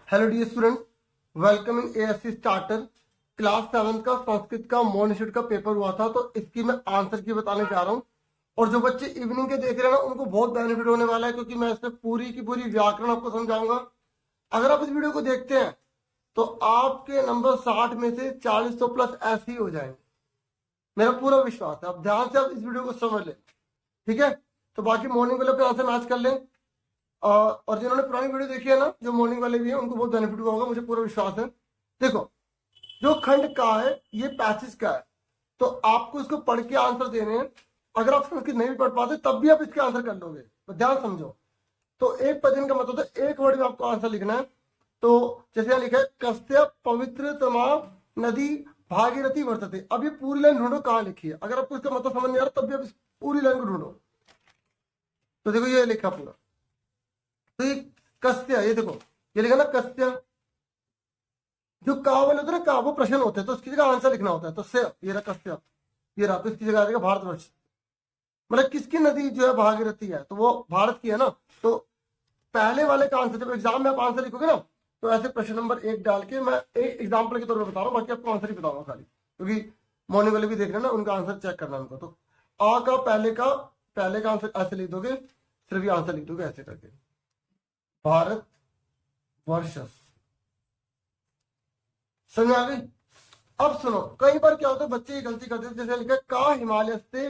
Hello dear student, welcome in ASC starter. Class 7 का संस्कृत का morning shift का paper हुआ था, तो इसकी मैं आंसर की बताने जा रहा हूँ। और जो बच्चे इवनिंग के देख रहे हैं ना, उनको बहुत बेनिफिट होने वाला है, क्योंकि मैं इसमें पूरी की पूरी व्याकरण आपको समझाऊंगा। अगर आप इस वीडियो को देखते हैं तो आपके नंबर 60 में से 40 तो प्लस ऐसे ही हो जाएंगे, मेरा पूरा विश्वास है। आप ध्यान से आप इस वीडियो को समझ लें, ठीक है। तो बाकी मॉर्निंग वाले अपने आंसर मैच कर लें। और जिन्होंने पुरानी वीडियो देखी है ना, जो मॉर्निंग वाले भी हैं, उनको बहुत बेनिफिट हुआ होगा, मुझे पूरा विश्वास है। देखो, जो खंड का है ये पैसेज का है, तो आपको इसको पढ़ के आंसर देने हैं। अगर आप संस्कृत नहीं भी पढ़ पाते तब भी आप इसके आंसर कर लोगे, तो ध्यान समझो। तो एक पदन का मतलब है एक वर्ड में आपको आंसर लिखना है। तो जैसे यहाँ लिखा है, कस्य पवित्रतमा नदी भागीरथी वर्तते। अब ये पूरी लाइन ढूंढो कहाँ लिखी है। अगर आपको इसका मतलब समझ नहीं आ रहा तब भी आप इस पूरी लाइन को ढूंढो। तो देखो ये लिखा पूरा, तो ये कस्य, ये देखो ये लिखा ना कस्य। जो का वाले होते हैं ना, का वो प्रश्न होते हैं, तो उसकी जगह आंसर लिखना होता है। तो से ये रहा कस्य, ये रहा, तो इसकी जगह आ जाएगा भारतवर्ष। मतलब किसकी नदी जो है भागीरथी है, तो वो भारत की है ना। तो पहले वाले का आंसर, जब एग्जाम में आप आंसर लिखोगे ना, तो ऐसे प्रश्न नंबर 1 डाल के, मैं एक एग्जाम्पल के तौर पर बता रहा हूँ, बाकी आपको आंसर ही बताऊंगा खाली, क्योंकि मॉर्निंग वाले भी देख रहे हैं ना, उनका आंसर चेक करना उनको। तो आ का पहले का आंसर ऐसे लिख दोगे, सिर्फ ये आंसर लिख दोगे ऐसे करके, भारत वर्षस। समझ आ गई। अब सुनो, कई बार क्या होता है, बच्चे ये गलती करते हैं। जैसे लिखा है, का हिमालय से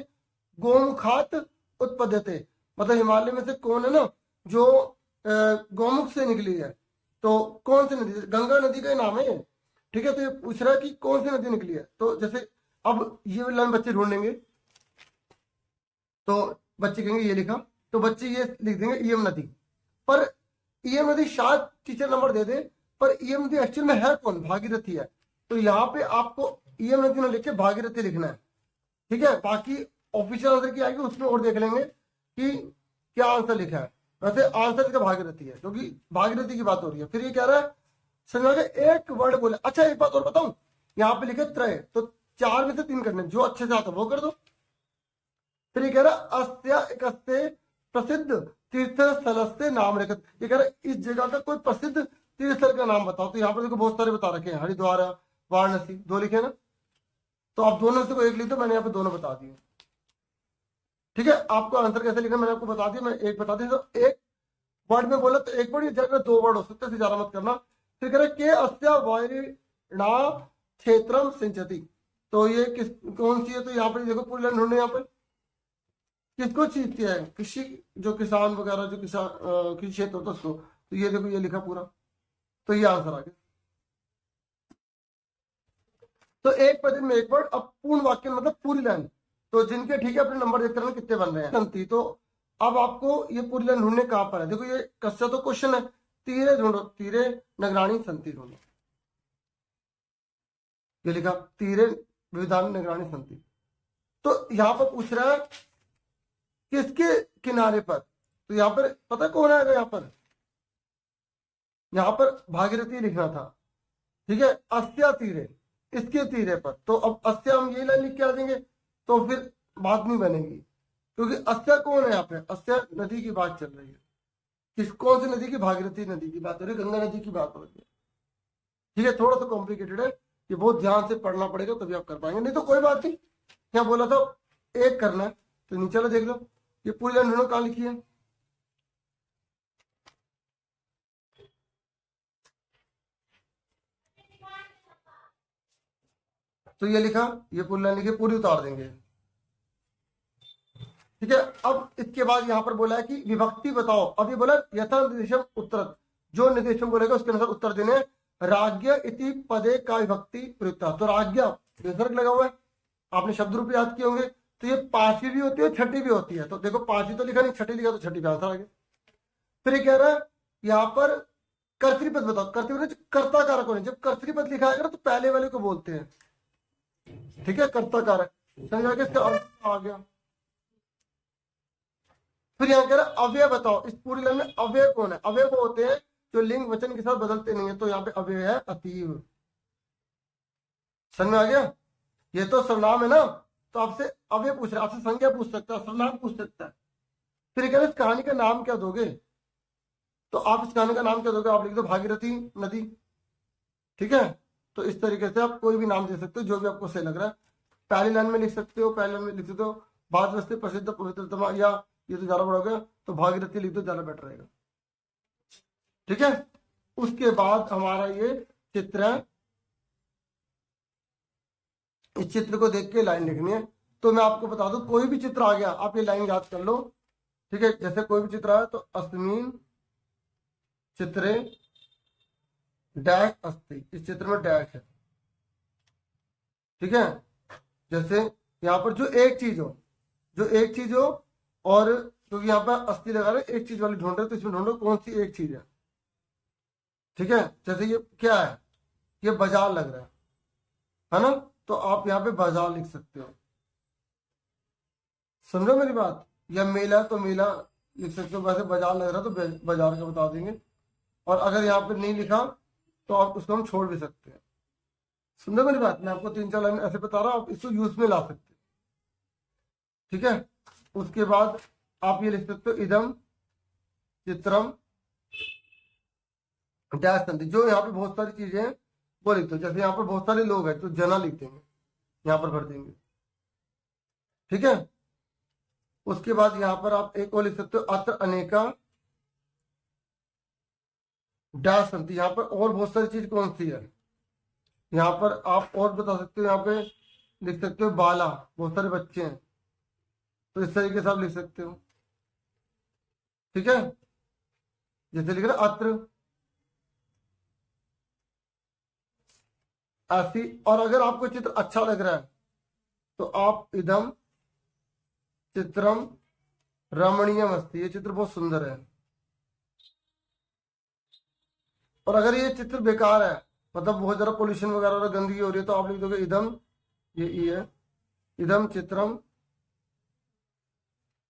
गोमुखात उत्पद्यते, मतलब हिमालय में से कौन है ना जो गोमुख से निकली है। तो कौन सी नदी, गंगा नदी का नाम है, ठीक है। तो ये पूछ रहा है कि कौन सी नदी निकली है। तो जैसे अब ये लाइन बच्चे ढूंढेंगे, तो बच्चे कहेंगे ये लिखा, तो बच्चे ये लिख देंगे ईयम नदी। पर ईयम नदी शायद टीचर नंबर दे दे, पर ईयम नदी एक्चुअल में है कौन, भागीरथी है। तो यहाँ पे आपको ईयम नदी ना लिख के भागीरथी लिखना है, ठीक है। बाकी ऑफिशियल आंसर की आएगी, उसमें और देख लेंगे कि क्या आंसर लिखा है। वैसे आंसर इसका भागीरथी है, क्योंकि भागीरथी की बात हो रही है। फिर ये कह रहा है, समझ एक वर्ड बोले। अच्छा एक बात और बताऊं, यहाँ पे लिखे त्रय, तो 4 में से 3 करने, जो अच्छे से आता वो कर दो। फिर ये कह रहा अस्त्या एकस्ते प्रसिद्ध तीर्थ स्थल से नाम रेखत। ये कह रहा इस जगह का कोई प्रसिद्ध तीर्थ स्थल का नाम बताओ। तो यहाँ पर देखो बहुत सारे बता रखे हैं, हरिद्वार, वाराणसी, 2 लिखे ना। तो आप दोनों से को एक लिख दो, मैंने यहाँ पे दोनों बता दिए, ठीक है। आपको आंसर कैसे लिखना मैंने आपको बता दिया, मैं एक बता दिया। तो एक वर्ड में बोला तो एक वर्ड, जगह 2 वर्ड हो सकते हैं, ज्यादा मत करना। फिर कह रहे के अस्त्या वायरिणा क्षेत्रम सिंचती। तो ये किस कौन सी है। तो यहाँ पर देखो पूरी लाइन ढूंढे, यहाँ पर किसको सीखती है, कृषि, जो किसान वगैरह, जो किसान कृषि क्षेत्र होता है उसको। तो ये देखो ये लिखा पूरा, तो ये आंसर आ गया। तो एक पद में एक वर्ड, अब पूर्ण वाक्य मतलब पूरी लाइन। तो जिनके ठीक है अपने नंबर देखते रहना कितने बन रहे हैं। संति, तो अब आपको ये पूरी लाइन ढूंढने कहां पर है। देखो ये कस्या तो क्वेश्चन है, तीरे ढूंढो, तीरे नगराणी संति ढूंढो। ये लिखा तीरे विधान नगराणी संति। तो यहाँ पर पूछ रहा है किसके किनारे पर। तो यहाँ पर पता कौन आएगा, यहाँ पर भागीरथी लिखना था, ठीक है। अस्या तीरे, इसके तीरे पर। तो अब अस्या हम ये लाइन लिख के आ जाएंगे, तो फिर बात नहीं बनेगी, क्योंकि अस्या कौन है यहाँ पे, अस्या नदी की बात चल रही है। किस कौन सी नदी की, भागीरथी नदी की बात हो रही है, गंगा नदी की बात हो रही है, ठीक है। थोड़ा सा कॉम्प्लिकेटेड है, ये बहुत ध्यान से पढ़ना पड़ेगा तभी आप कर पाएंगे, नहीं तो कोई बात नहीं। यहाँ बोला था एक करना है, तो नीचे वाला देख लो, ये पूरी लाइन ढूंढो कहाँ लिखी है। तो ये लिखा, ये पूरी लाइन लिखी, पूरी उतार देंगे, ठीक है। अब इसके बाद यहाँ पर बोला है कि विभक्ति बताओ। अब ये बोला यथा निर्देशम उत्तर, जो निर्देशम बोलेगा उसके अनुसार उत्तर देने। राज्य इति पदे का विभक्ति प्रयुक्ता। तो राज्य विसर्ग लगा हुआ है, आपने शब्द रूप याद किए होंगे। तो ये 5वीं भी होती है, 6ठी भी होती है। तो देखो 5वीं तो लिखा नहीं, 6ठी लिखा, तो 6ठी पे आंसर आ गया। फिर ये कह रहा है यहाँ पर कर्तृपद बताओ। कर्तृपद कर्ता कारक होने, जब कर्तृपद लिखा है तो पहले वाले को बोलते हैं, ठीक है, कर्ता कारक। समझ आ गया, इसका अर्थ आ गया। फिर यहाँ कह रहा है अव्यय बताओ। इस पूरी लाइन में अव्यय कौन है। अव्यय वो होते हैं जो लिंग वचन के साथ बदलते नहीं है। तो यहाँ पे अव्यय है अतीव। समझ में आ गया। ये तो सर्वनाम है ना, तो आपसे अव्यय पूछ रहा है, आपसे संज्ञा पूछ सकता है, सर्वनाम पूछ सकता है। फिर कह रहे इस कहानी का नाम क्या दोगे। तो आप इस कहानी का नाम क्या दोगे? आप लिख दो भागीरथी नदी। ठीक है, तो इस तरीके से आप कोई भी नाम दे सकते हो जो भी आपको सही लग रहा है। पहली लाइन में लिख सकते हो, पहली लाइन में लिख सकते हो भारतवर्ष प्रसिद्ध पवित्रतमा, या ये तो ज्यादा बड़ा हो गया, तो भागीरथी लिख दो, ज्यादा बेटर रहेगा। ठीक है, उसके बाद हमारा ये चित्र है, इस चित्र को देख के लाइन लिखनी है। तो मैं आपको बता दूं, कोई भी चित्र आ गया आप ये लाइन याद कर लो। ठीक है, जैसे कोई भी चित्र आया तो अस्मिन चित्रे डैश अस्ति, इस चित्र में डैश है। ठीक है, जैसे यहाँ पर जो एक चीज हो, जो एक चीज हो, और क्योंकि यहाँ पर अस्थि लगा रहे एक चीज वाली ढूंढ रहे, तो इसमें ढूंढो कौन सी एक चीज है। ठीक है, जैसे ये क्या है, ये बाजार लग रहा है ना, तो आप यहाँ पे बाजार लिख सकते हो। समझो मेरी बात? या मेला, तो मेला लिख सकते हो। वैसे बाजार लग रहा है तो बाजार का बता देंगे, और अगर यहाँ पे नहीं लिखा तो आप उसको हम छोड़ भी सकते हैं। समझो मेरी बात? मैं आपको 3-4 लाइन ऐसे बता रहा हूँ, आप इसको यूज में ला सकते हैं। ठीक है, उसके बाद आप ये लिख सकते हो इदम चित्रम डैश संधि। जो यहाँ पे बहुत सारी चीजें हैं वो लिख दो। जैसे यहाँ पर बहुत सारे लोग हैं तो जना लिख देंगे, यहाँ पर भर देंगे। ठीक है, उसके बाद यहाँ पर आप एक और लिख सकते हो अत्र अनेका डैश संधि। यहाँ पर और बहुत सारी चीज कौन सी है, यहाँ पर आप और बता सकते हो। यहाँ पे लिख सकते हो बाला, बहुत सारे बच्चे हैं, तो इस तरीके से आप लिख सकते हो। ठीक है, जैसे लिख रहे अत्र ऐसी। और अगर आपको चित्र अच्छा लग रहा है तो आप इदम चित्रम रमणीयम अस्ति, ये चित्र बहुत सुंदर है। और अगर ये चित्र बेकार है, मतलब बहुत ज्यादा पोल्यूशन वगैरह और गंदगी हो रही है, तो आप लिख दोगे इदम, ये ई है, इदम चित्रम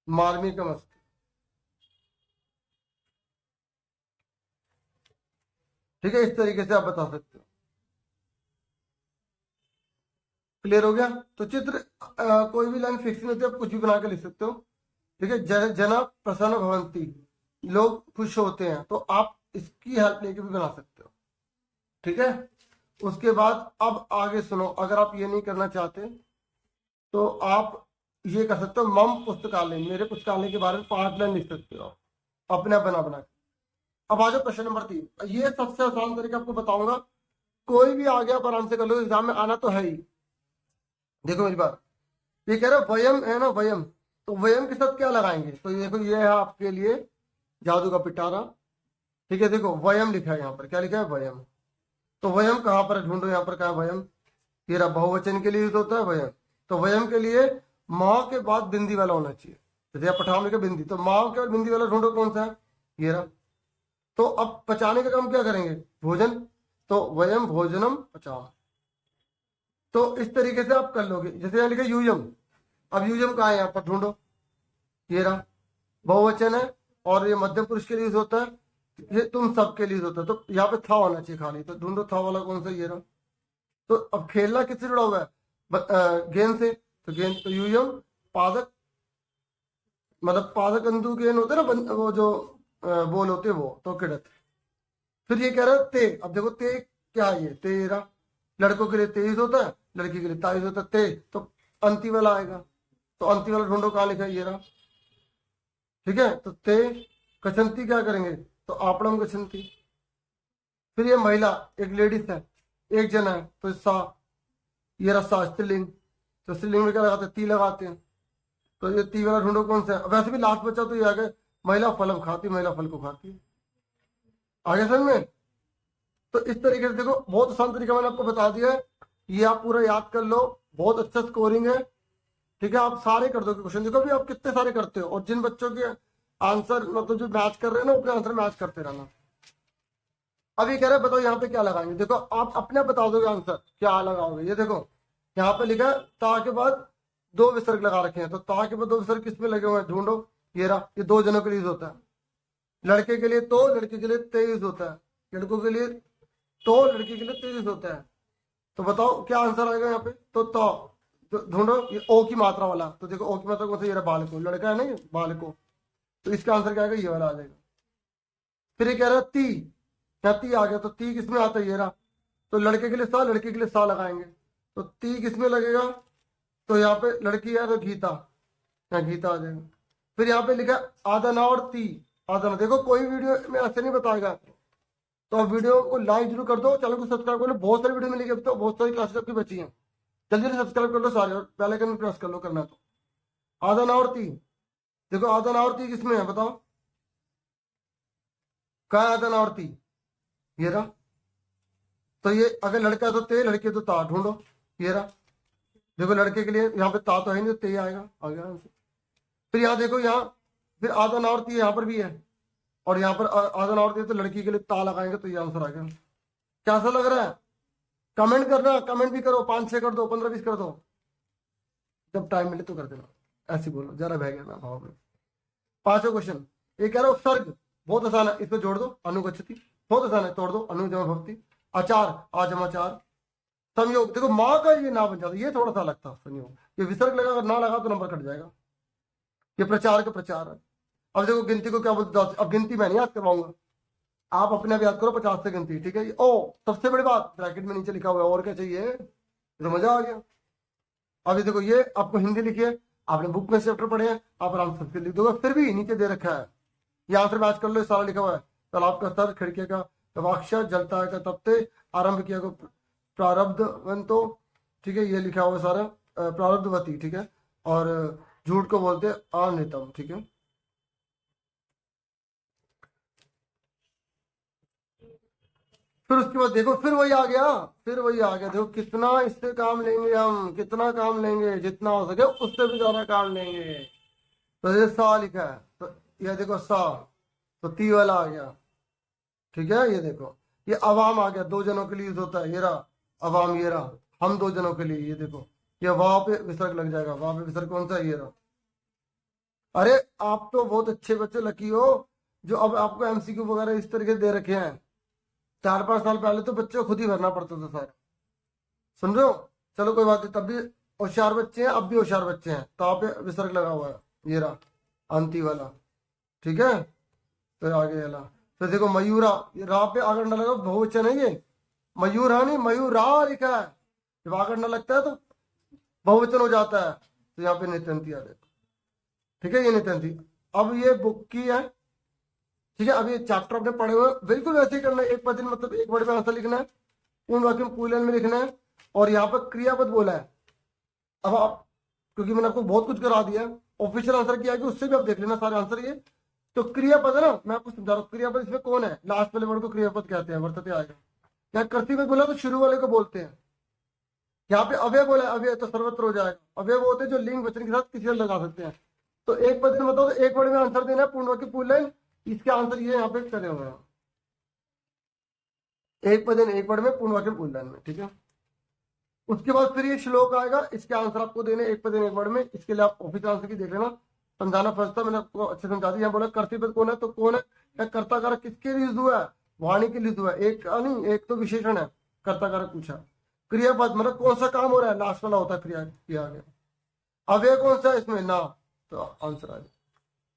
मार्मिकम अस्ति। ठीक है, इस तरीके से आप बता सकते हो। क्लियर हो गया? तो चित्र कोई भी लाइन फिक्स नहीं होती, आप कुछ भी बना के लिख सकते हो। ठीक है, जना प्रसन्न भवंती, लोग खुश होते हैं, तो आप इसकी हेल्प लेके भी बना सकते हो। ठीक है, उसके बाद अब आगे सुनो, अगर आप ये नहीं करना चाहते तो आप ये कर सकते हो मम पुस्तकालय, मेरे पुस्तकालय के बारे में 5 लाइन लिख सकते हो अपने बना बना के। अब आ जाओ प्रश्न नंबर 3। ये सबसे आसान तरीका आपको बताऊंगा, कोई भी आ गया आप आराम से कर लो, एग्जाम में आना तो है ही। देखो मेरी बात, ये कह रहे वयम है ना, वयम, तो वयम के साथ क्या लगाएंगे? तो ये देखो, ये है आपके लिए जादू का पिटारा। ठीक है, देखो वयम लिखा है, यहाँ पर क्या लिखा है? वयम। तो वयम कहाँ पर है? ढूंढो, यहाँ पर कहाँ है वयम? ये रहा, बहुवचन के लिए यूज होता है वयम। तो वयम के लिए माँ के बाद बिंदी वाला होना चाहिए। जैसे आप पठान लिखा बिंदी, तो माँ के बाद बिंदी वाला ढूंढो कौन सा है? ये रहा। तो अब पचाने का काम क्या करेंगे? भोजन, तो वयम भोजनम पचाम। तो इस तरीके से आप कर लोगे। जैसे यहाँ लिखा यूयम, अब यूयम कहाँ है? यहाँ पर ढूंढो, ये रहा, बहुवचन है और ये मध्यम पुरुष के लिए यूज होता है, ये तुम सबके लिए होता है, तो यहाँ पे था होना चाहिए खाली, तो ढूंढो था वाला कौन सा? ये रहा। तो अब खेलना किससे जुड़ा हुआ है? गेंद से, तो गेंद, तो यूयम पादक, मतलब पादक अंधु गेंद होते हैं ना, वो जो बॉल होते हैं वो, तो किड़त। फिर ये कह रहा है ते। अब देखो ते क्या है? ये तेरा, लड़कों के लिए तेईस होता है, लड़की के लिए 23 होता है, ते, तो अंति वाला आएगा। तो अंति वाला ढूंढो कहाँ लिखा है? ये रहा। ठीक है, तो ते कचंती क्या करेंगे? तो आपड़म कचंती। फिर ये महिला, एक लेडीज है, एक जन है, तो सा, ये रहा स्त्रीलिंग, तो स्त्रीलिंग में क्या लगाते हैं? ती लगाते हैं, तो ये ती वाला ढूंढो कौन सा है? वैसे भी लास्ट बचा तो ये आ गया, महिला फलम खाती, महिला फल को खाती है। आगे समझ में? तो इस तरीके से देखो, बहुत आसान तरीका मैंने आपको बता दिया है, ये आप पूरा याद कर लो, बहुत अच्छा स्कोरिंग है। ठीक है, आप सारे कर दोगे क्वेश्चन। देखो अभी आप कितने सारे करते हो, और जिन बच्चों के आंसर मतलब जो मैच कर रहे हैं ना, अपने आंसर मैच करते रहना। अभी कह रहे बताओ यहाँ पे क्या लगाएंगे? देखो आप अपने बता दोगे आंसर क्या लगाओगे। ये देखो यहाँ पे लिखा है ता के बाद 2 विसर्ग लगा रखे हैं, तो ता के बाद 2 विसर्ग किसमें लगे हुए हैं? ढूंढो, ये रहा, ये 2 जनों के लिए होता है। लड़के के लिए तो, लड़की के लिए 23 होता है, लड़कों के लिए तो, लड़की के लिए 23 होता है। तो बताओ क्या आंसर आएगा यहाँ पे? तो ढूंढो, ये ओ की मात्रा वाला, तो देखो ओ की मात्रा कौन सा? ये रहा बालको, लड़का है ना ये बालको, तो इसका आंसर क्या आएगा? ये वाला आ जाएगा। फिर ये कह रहा है ती, यहाँ ती आ गया, तो ती किसमें आता है, ये रहा। तो लड़के के लिए सा, लड़की के लिए सा लगाएंगे, तो ती किसमें लगेगा, तो यहाँ पे लड़की है तो गीता, यहाँ गीता आ जाएगा। फिर यहाँ पे लिखा आदना और ती, आदना। देखो कोई वीडियो में ऐसे नहीं बताएगा, तो आप वीडियो को लाइक जरूर कर दो, चैनल को सब्सक्राइब कर लो। बहुत सारी वीडियो मिलेगी, अब तो बहुत सारी क्लासेस आपकी बची हैं, जल्दी से सब्सक्राइब कर लो सारे, और बेल आइकन प्रेस कर लो करना तो। आदना और ती, देखो आदना और ती किसमें है बताओ, कहाँ है आदना और ती, ये रहा। तो ये अगर लड़का है तो ते, लड़की है तो ता, ढूंढो, ये रहा। देखो लड़के के लिए यहाँ पे ता तो है नहीं, तो ते आएगा, आ गया आंसर। फिर यहाँ देखो, यहाँ फिर आदन और ती यहाँ पर भी है, और यहाँ पर आदन और ती, तो लड़की के लिए ता लगाएंगे, तो ये आंसर आ गया। कैसा लग रहा है, कमेंट करना, कमेंट भी करो, 5-6 कर दो, 15-20 कर दो, जब टाइम मिले तो कर देना, ऐसे बोलो, जरा बह गया ना भाव में। 5वां क्वेश्चन, ये कह रहा है उपसर्ग, बहुत आसान है, इसको जोड़ दो, अनुगच्छति, बहुत आसान है, तोड़ दो, अनु जमा भक्ति, आचार आ जमा चार, संयोग, देखो माँ का ये ना बन जाता, ये थोड़ा सा अलग था संयोग, ये विसर्ग लगा, अगर ना लगा तो नंबर कट जाएगा। ये प्रचार का प्रचार है। अब देखो गिनती को क्या बोलते, अब गिनती मैं नहीं याद करवाऊंगा, आप अपने आप याद करो, 50 से गिनती, ठीक है। ओ सबसे बड़ी बात, ब्रैकेट में नीचे लिखा हुआ है, और क्या चाहिए, तो मजा आ गया। अब ये देखो, ये आपको हिंदी लिखिए, आपने बुक में चैप्टर पढ़े हैं, आप आराम से लिख दोगे, फिर भी नीचे दे रखा है, ये आंसर मैच कर लो, सारा लिखा हुआ है। तालाब का स्तर, खिड़की का तवाक्षर, जलता है का तपते, आरंभ किया को प्रारब्धवंतो, ठीक है, ये लिखा हुआ सारा, प्रारब्धवती, ठीक है, और झूठ को बोलते अनितम, ठीक है। फिर उसके बाद देखो, फिर वही आ गया, फिर वही आ गया, देखो कितना इससे काम लेंगे हम, कितना काम लेंगे, जितना हो सके उससे भी ज्यादा काम लेंगे। तो ये सा लिखा है, तो ये देखो सा, तो ती वाला आ गया, ठीक है। ये देखो, ये अवाम आ गया, 2 जनों के लिए यूज होता है, ये रहा अवाम, ये रहा हम 2 जनों के लिए, ये देखो, ये वहां पे विसर्ग लग जाएगा, वहां पे विसर्ग कौन सा है, ये रहा। अरे आप तो बहुत अच्छे बच्चे लकी हो, जो अब आपको एमसीक्यू वगैरह इस तरीके दे रखे हैं। 4-5 साल पहले तो बच्चों को खुद ही भरना पड़ता था सारा, सुन रहे हो। चलो कोई बात नहीं, तब भी होशियार बच्चे हैं, अब भी होशियार बच्चे हैं, तो आप पे विसर्ग लगा हुआ है, ये रहा अंति वाला, ठीक है। तो आगे वाला, फिर देखो मयूरा, ये रा पे आगर न लगा, बहुवचन है ये, मयूरा नहीं मयूरा लिखा है, जब आगर न लगता है तो बहुवचन हो जाता है, तो यहाँ पे नित्यंती आ जाए, ठीक है, ये नित्यंती। अब ये बुक की है, ठीक है। अब ये चैप्टर आपने पढ़े हुए, बिल्कुल वैसे ही करना है, एक पद मतलब एक वर्ड में आंसर लिखना है, पूर्ण वाक्य में पूर्ण में लिखना है, और यहाँ पर क्रियापद बोला है। अब आप, क्योंकि मैंने आपको बहुत कुछ करा दिया, ऑफिशियल आंसर किया कि उससे भी आप देख लेना सारे आंसर ये। तो क्रियापद है ना, मैं आपको समझा रहा हूँ, क्रियापद इसमें कौन है, लास्ट वाले वर्ड को क्रियापद कहते हैं, वर्तते आएगा। यहाँ कर्तव्य बोला तो शुरू वाले को बोलते हैं, यहाँ पे अवयव बोला, अवयव तो सर्वत्र हो जाएगा, अवयव होते हैं जो लिंग वचन के साथ किसी और लगा सकते हैं। तो एक पद में बताओ, तो एक वर्ड में आंसर देना है, पूर्ण वाक्य पूर्ण लाइन, इसके आंसर ये यहाँ पे करे हुए हैं, एक पद एक वर्ड में पूर्ण वाक्य पूर्ण लाइन में, ठीक है। उसके बाद फिर ये श्लोक आएगा, इसके आंसर आपको देने एक पद एक वर्ड में, इसके लिए आप ऑफिस आंसर की देख लेना, समझाना फर्स्ट था, मैंने आपको अच्छे समझा दिया। बोला कर्तव्य कौन है, तो कौन है, या कर्ता कारक किसके लिए हुआ है, वाणी के लिए हुआ है, एक नहीं, एक तो विशेषण है, कर्ता कारक पूछा। क्रियापद मतलब कौन सा काम हो रहा है, लास्ट वाला होता है क्रिया, किया गया। अवयव कौन सा है इसमें, ना, तो आंसर आ गया,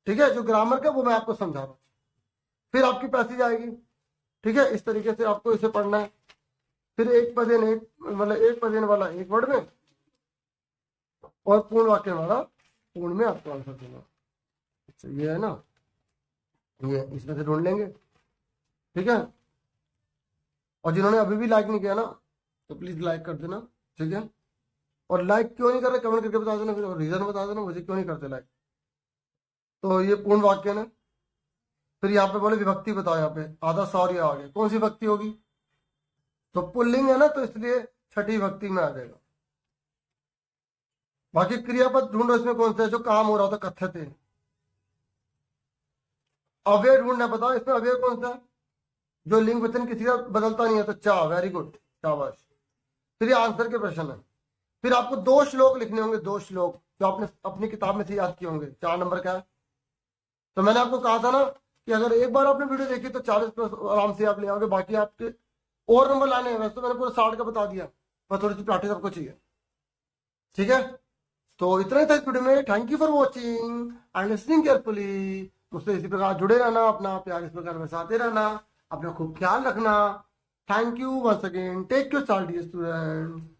ठीक है। जो ग्रामर का वो मैं आपको समझा रहा हूँ। फिर आपकी पैसेज आएगी, ठीक है, इस तरीके से आपको इसे पढ़ना है। फिर एक पदेन एक, मतलब एक पदेन वाला एक वर्ड में, और पूर्ण वाक्य वाला पूर्ण में आपको आंसर देना। अच्छा ये है ना, ये इसमें से ढूंढ लेंगे, ठीक है। और जिन्होंने अभी भी लाइक नहीं किया ना, तो प्लीज लाइक कर देना, ठीक है। और लाइक क्यों नहीं कर रहे, कमेंट करके बता देना, फिर रीजन बता देना मुझे क्यों नहीं करते लाइक। तो ये पूर्ण वाक्य ना। फिर यहाँ पे बोले विभक्ति बताओ, यहाँ पे आधा सौर्य आ गया, कौन सी विभक्ति होगी, तो पुल्लिंग है ना, तो इसलिए छठी विभक्ति में आ जाएगा। बाकी क्रियापद ढूंढो, इसमें कौन सा है जो काम हो रहा होता, कथ्यते। अव्यय ढूंढना, बताओ इसमें अव्यय कौन सा है जो लिंग वचन किसी का बदलता नहीं है, तो चा, वेरी गुड, शाबाश। फिर ये आंसर के प्रश्न है। फिर आपको 2 श्लोक लिखने होंगे, 2 श्लोक जो आपने अपनी किताब में से याद किए होंगे। 4 नंबर का है, तो मैंने आपको कहा था ना कि अगर एक बार आपने वीडियो देखी तो 40 प्लस आराम से आप ले आओगे, बाकी आपके और नंबर लाने हैं। वैसे तो मैंने पूरा 60 का बता दिया, पर थोड़ी सी प्रैक्टिस आपको चाहिए, ठीक है। तो इतना ही था इस वीडियो में। Thank you for watching and listening carefully. मुझसे इसी प्रकार जुड़े रहना, अपना प्यार इस प्रकार बरसाते रहना, अपना खूब ख्याल रखना। Thank you once again, take your chart dear student.